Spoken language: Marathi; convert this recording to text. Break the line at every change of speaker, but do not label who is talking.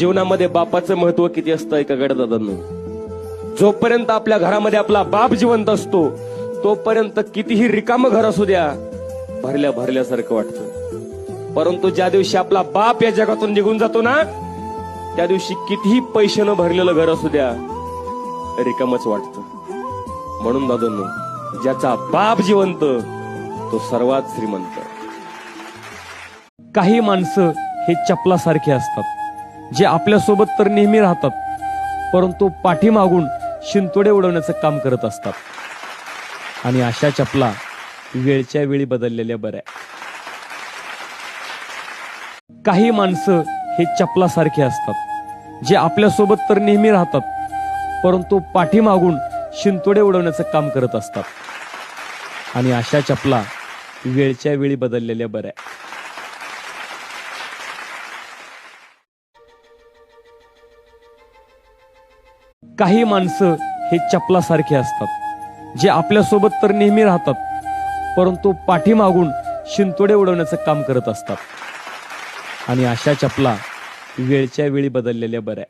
जीवनामध्ये बापाचं महत्व किती असतं एका गडदादांनो. जोपर्यंत आपल्या घरामध्ये आपला बाप जिवंत असतो तोपर्यंत कितीही रिकाम घर असू द्या भरल्या भरल्यासारखं वाटतं. परंतु ज्या दिवशी आपला बाप या जगातून निघून जातो ना त्या दिवशी कितीही पैशानं भरलेलं घर असू द्या रिकामच वाटतं. म्हणून दादांनो, ज्याचा बाप जिवंत तो सर्वात श्रीमंत.
काही माणसं हे चपलासारखे असतात जे आपल्यासोबत तर नेहमी राहतात परंतु पाठीमागून शिंतोडे उडवण्याचं काम करत असतात. आणि अशा चपला वेळच्या वेळी बदललेल्या बऱ्या. काही माणसं हे चपलासारखे असतात जे आपल्यासोबत तर नेहमी राहतात परंतु पाठीमागून शिंतोडे उडवण्याचं काम करत असतात. आणि अशा चपला वेळच्या वेळी बदललेल्या बऱ्या. काही माणसं हे चपलासारखे असतात जे आपल्यासोबत तर नेहमी राहतात परंतु पाठीमागून शिंतोडे उडवण्याचं काम करत असतात. आणि अशा चपला वेळच्या वेळी बदललेल्या बऱ्या.